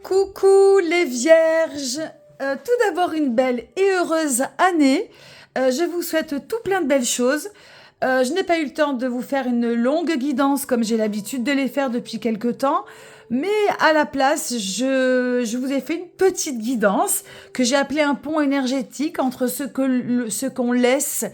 Coucou les vierges. Tout d'abord une belle et heureuse année. Je vous souhaite tout plein de belles choses. Je n'ai pas eu le temps de vous faire une longue guidance comme j'ai l'habitude de les faire depuis quelque temps. Mais à la place, je vous ai fait une petite guidance que j'ai appelée un pont énergétique entre ce qu'on laisse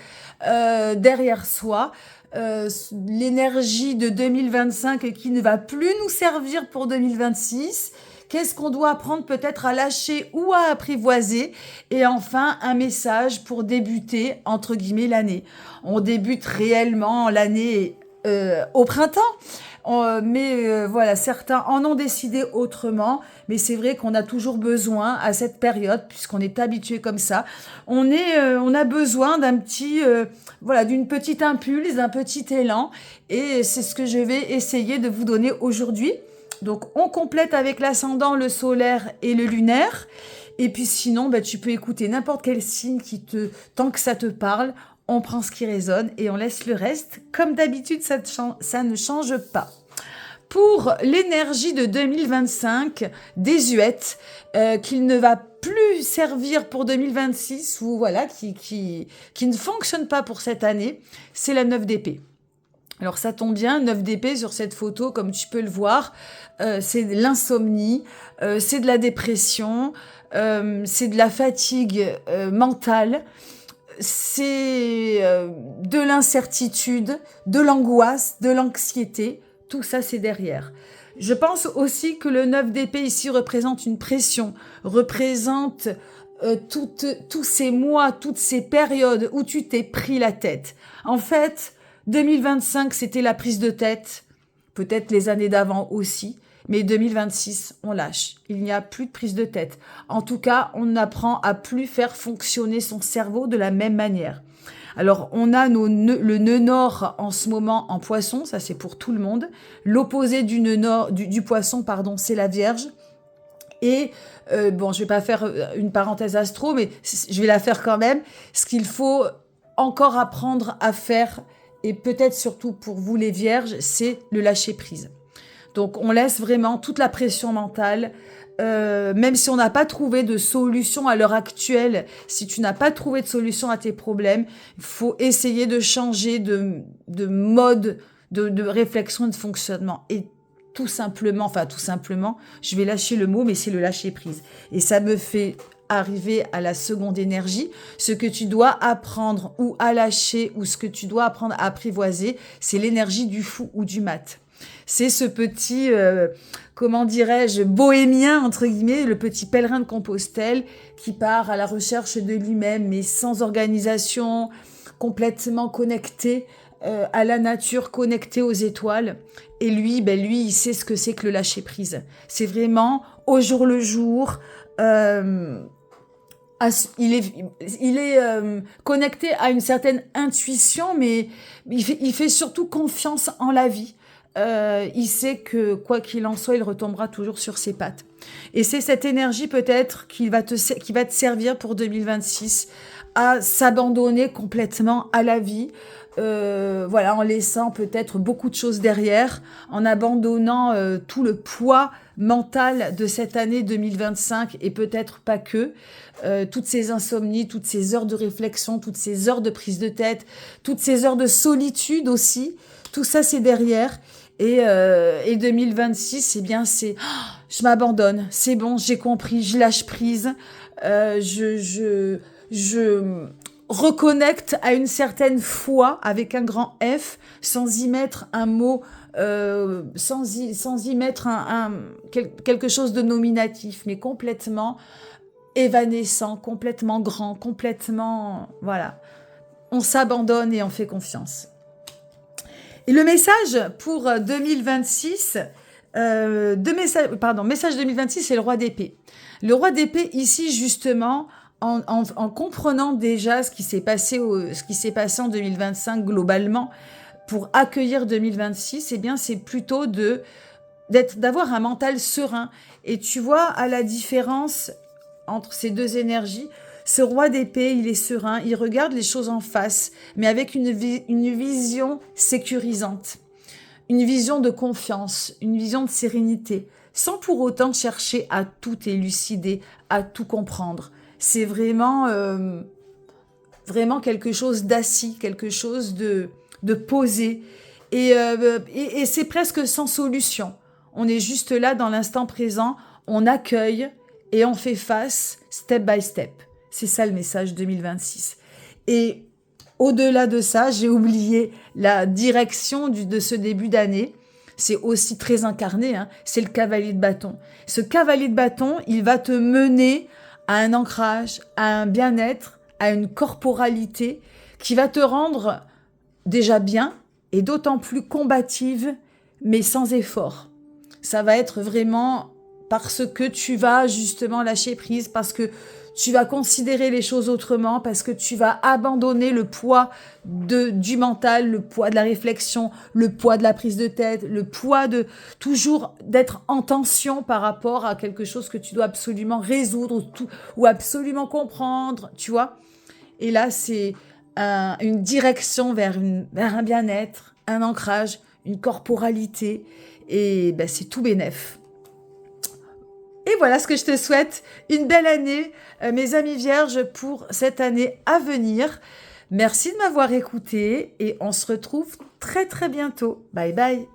derrière soi, l'énergie de 2025 qui ne va plus nous servir pour 2026. Qu'est-ce qu'on doit apprendre peut-être à lâcher ou à apprivoiser? Et enfin, un message pour débuter, entre guillemets, l'année. On débute réellement l'année au printemps. Mais voilà, certains en ont décidé autrement, mais c'est vrai qu'on a toujours besoin à cette période, puisqu'on est habitué comme ça, on a besoin voilà, d'une petite impulse, d'un petit élan, et c'est ce que je vais essayer de vous donner aujourd'hui. Donc, on complète avec l'ascendant, le solaire et le lunaire. Et puis sinon, tu peux écouter n'importe quel signe tant que ça te parle, on prend ce qui résonne et on laisse le reste. Comme d'habitude, ça ne change pas. Pour l'énergie de 2025, désuète, qu'il ne va plus servir pour 2026 ou voilà, qui ne fonctionne pas pour cette année, c'est la 9 d'épée. Alors ça tombe bien, 9 d'épée sur cette photo, comme tu peux le voir, c'est de l'insomnie, c'est de la dépression, c'est de la fatigue mentale, c'est de l'incertitude, de l'angoisse, de l'anxiété, tout ça c'est derrière. Je pense aussi que le 9 d'épée ici représente une pression, représente tous ces mois, toutes ces périodes où tu t'es pris la tête. En fait, 2025, c'était la prise de tête, peut-être les années d'avant aussi, mais 2026, on lâche. Il n'y a plus de prise de tête. En tout cas, on apprend à plus faire fonctionner son cerveau de la même manière. Alors, on a le nœud nord en ce moment en poisson, ça c'est pour tout le monde. L'opposé du nœud nord, du poisson, pardon, c'est la Vierge. Et bon, je vais pas faire une parenthèse astro, mais je vais la faire quand même. Ce qu'il faut encore apprendre à faire, et peut-être surtout pour vous les vierges, c'est le lâcher prise. Donc on laisse vraiment toute la pression mentale, même si on n'a pas trouvé de solution à l'heure actuelle, si tu n'as pas trouvé de solution à tes problèmes, il faut essayer de changer de mode de réflexion et de fonctionnement. Et tout simplement, je vais lâcher le mot, mais c'est le lâcher prise. Et ça me fait arriver à la seconde énergie, ce que tu dois apprendre ou à lâcher ou ce que tu dois apprendre à apprivoiser, c'est l'énergie du fou ou du mat. C'est ce petit, comment dirais-je, bohémien, entre guillemets, le petit pèlerin de Compostelle qui part à la recherche de lui-même, mais sans organisation, complètement connecté à la nature, connecté aux étoiles. Et lui, il sait ce que c'est que le lâcher-prise. C'est vraiment au jour le jour. Il est connecté à une certaine intuition, mais il fait surtout confiance en la vie. Il sait que quoi qu'il en soit, il retombera toujours sur ses pattes. Et c'est cette énergie peut-être qui va te servir pour 2026 à s'abandonner complètement à la vie. Voilà, en laissant peut-être beaucoup de choses derrière, en abandonnant tout le poids mental de cette année 2025 et peut-être pas que, toutes ces insomnies, toutes ces heures de réflexion, toutes ces heures de prise de tête, toutes ces heures de solitude aussi, tout ça c'est derrière. Et 2026, je m'abandonne, c'est bon, j'ai compris, je lâche prise, je reconnecte à une certaine foi avec un grand F, sans y mettre un mot, sans y mettre quelque chose de nominatif, mais complètement évanescent, complètement grand, complètement, voilà. On s'abandonne et on fait confiance. Et le message pour 2026, message 2026, c'est le roi d'épée. Le roi d'épée, ici, justement, en comprenant déjà ce qui s'est passé en 2025 globalement, pour accueillir 2026, eh bien, c'est plutôt d'avoir un mental serein. Et tu vois, à la différence entre ces deux énergies, ce roi d'épée, il est serein, il regarde les choses en face, mais avec une vision sécurisante. une vision de confiance, une vision de sérénité, sans pour autant chercher à tout élucider, à tout comprendre. C'est vraiment, vraiment quelque chose d'assis, quelque chose de posé. Et c'est presque sans solution. On est juste là dans l'instant présent, on accueille et on fait face step by step. C'est ça le message 2026. Et au-delà de ça, j'ai oublié la direction de ce début d'année. C'est aussi très incarné, hein. C'est le cavalier de bâton. Ce cavalier de bâton, il va te mener à un ancrage, à un bien-être, à une corporalité qui va te rendre déjà bien et d'autant plus combative, mais sans effort. Ça va être vraiment parce que tu vas justement lâcher prise, parce que tu vas considérer les choses autrement, parce que tu vas abandonner le poids du mental, le poids de la réflexion, le poids de la prise de tête, le poids de toujours d'être en tension par rapport à quelque chose que tu dois absolument résoudre ou absolument comprendre, tu vois. Et là, c'est une direction vers un bien-être, un ancrage, une corporalité, et ben, c'est tout bénef. Et voilà ce que je te souhaite, une belle année, mes amis vierges, pour cette année à venir. Merci de m'avoir écouté et on se retrouve très très bientôt. Bye bye.